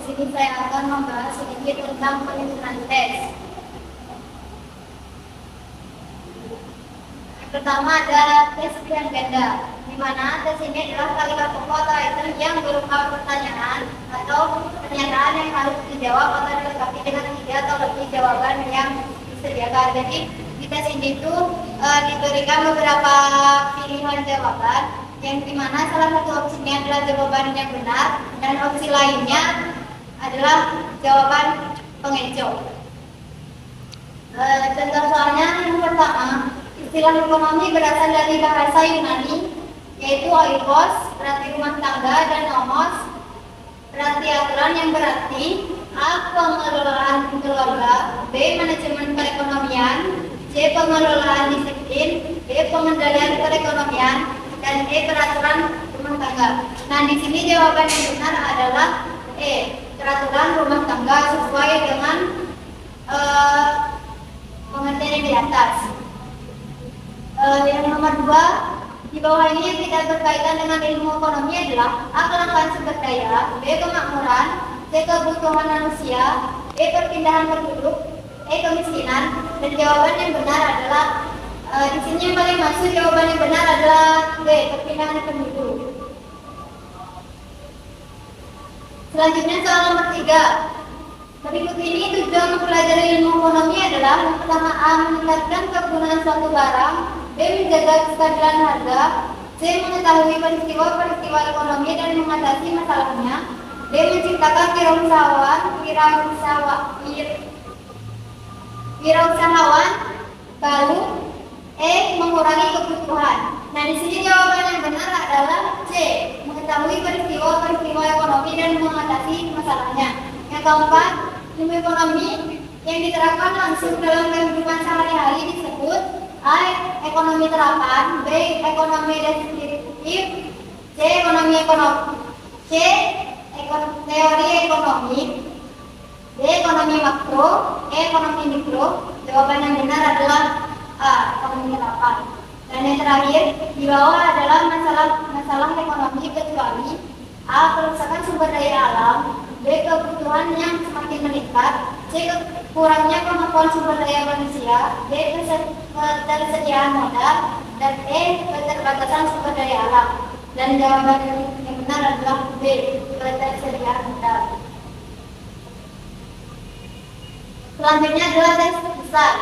sini saya akan membahas sedikit tentang penyusunan tes. Yang pertama ada tes pilihan ganda, di mana tes ini adalah kalimat pokok atau item yang berupa pertanyaan atau pernyataan yang harus dijawab atau dilengkapi dengan 3 atau lebih jawaban yang disediakan. Jadi di tes ini itu diberikan beberapa pilihan jawaban, yang dimana salah satu opsinya adalah jawaban yang benar dan opsi lainnya adalah jawaban pengecoh. Contoh soalnya yang pertama, istilah ekonomi berasal dari bahasa Yunani, yaitu oikos, berarti rumah tangga, dan nomos, berarti aturan, yang berarti A. Pengelolaan keluarga, B. Manajemen perekonomian, C. Pengelolaan disiplin, D. Pengendalian perekonomian, dan E. Peraturan rumah tangga. Nah, di sini jawaban yang benar adalah E. Peraturan rumah tangga, sesuai dengan pengertian yang di atas. Yang nomor 2, di bawah ini yang tidak berkaitan dengan ilmu ekonomi adalah A. Kelangkaan sumber daya, B. Kemakmuran, C. Kebutuhan manusia, D. Perpindahan penduduk, E. Kemiskinan. Dan jawaban yang benar adalah di sini yang paling masuk jawaban yang benar adalah B. Perpindahan penduduk. Selanjutnya soal nomor 3. Berikut ini tujuan mempelajari ilmu ekonomi adalah: yang pertama, A. Meningkatkan kegunaan suatu barang, B. Menjaga kestabilan harga, C. Mengetahui peristiwa-peristiwa ekonomi dan mengatasi masalahnya, D. Menciptakan wirausahawan baru, E. Mengurangi kebutuhan. Nah, di sini jawaban yang benar adalah C. Mengetahui peristiwa-peristiwa ekonomi dan mengatasi masalahnya. Yang keempat, ilmu ekonomi yang diterapkan langsung dalam kehidupan sehari-hari disebut A. Ekonomi terapan, B. Ekonomi deskriptif, C. Teori ekonomi, D. Ekonomi makro, E. Ekonomi mikro. Jawaban yang benar adalah A. Ekonomi terapan. Dan yang terakhir di bawah adalah masalah ekonomi, kecuali A. Kerusakan sumber daya alam, B. Kebutuhan yang semakin meningkat, C. Kurangnya kemampuan sumber daya manusia, D. Ketersediaan modal, dan E. Keterbatasan sumber daya alam. Dan jawaban yang benar adalah B. Ketersediaan modal. Selanjutnya adalah tes besar,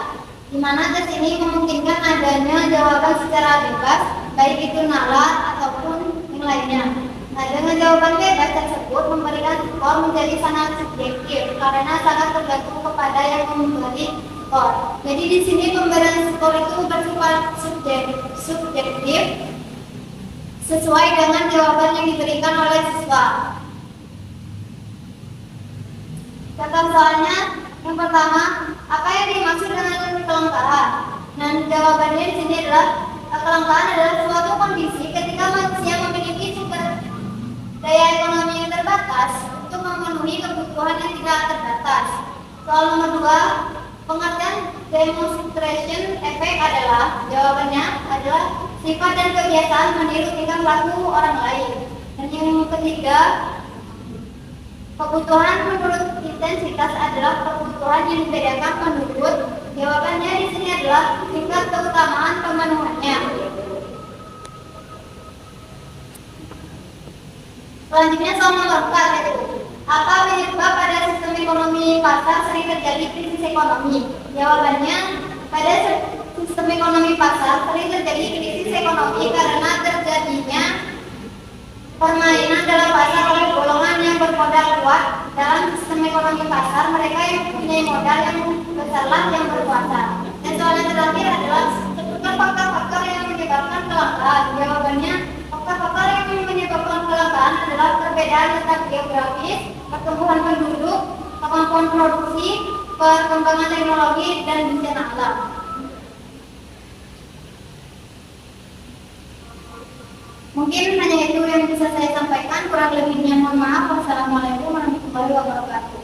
di mana tes ini memungkinkan adanya jawaban secara bebas, baik itu nalar ataupun yang lainnya. Nah, dengan jawaban bebas tersebut memberikan skor menjadi sangat subjektif karena sangat tergantung kepada yang memberi skor. Jadi di sini pemberian skor itu bersifat subjektif sesuai dengan jawaban yang diberikan oleh siswa. Contoh soalnya yang pertama, apa yang dimaksud dengan kelangkaan? Nah, jawabannya di sini adalah kelangkaan adalah suatu kondisi ketika manusia memiliki sumber daya ekonomi yang terbatas untuk memenuhi kebutuhan yang tidak terbatas. Soal nomor 2, pengertian demonstration effect adalah, jawabannya adalah sifat dan kebiasaan meniru tingkah laku orang lain. Dan yang ketiga, kebutuhan menurut intensitas adalah kebutuhan yang dibedakan menurut, jawabannya di sini adalah tingkat keutamaan pemenuhannya. Selanjutnya soal nomor 4, yaitu apa penyebab pada sistem ekonomi pasar sering terjadi krisis ekonomi? Jawabannya, pada sistem ekonomi pasar sering terjadi krisis ekonomi karena terjadinya permainan dalam pasar oleh golongan yang bermodal kuat. Dalam sistem ekonomi pasar, mereka yang mempunyai modal yang besarlah yang berkuasa. Dan soal yang terakhir adalah sebutkan faktor-faktor yang menyebabkan kelangkaan. Jawabannya, faktor-faktor yang menyebabkan kelangkaan adalah perbedaan letak geografis, pertumbuhan penduduk, kemampuan produksi, perkembangan teknologi, dan bencana alam. Mungkin hanya itu yang bisa saya sampaikan, kurang lebihnya mohon maaf. Wassalamualaikum warahmatullahi wabarakatuh.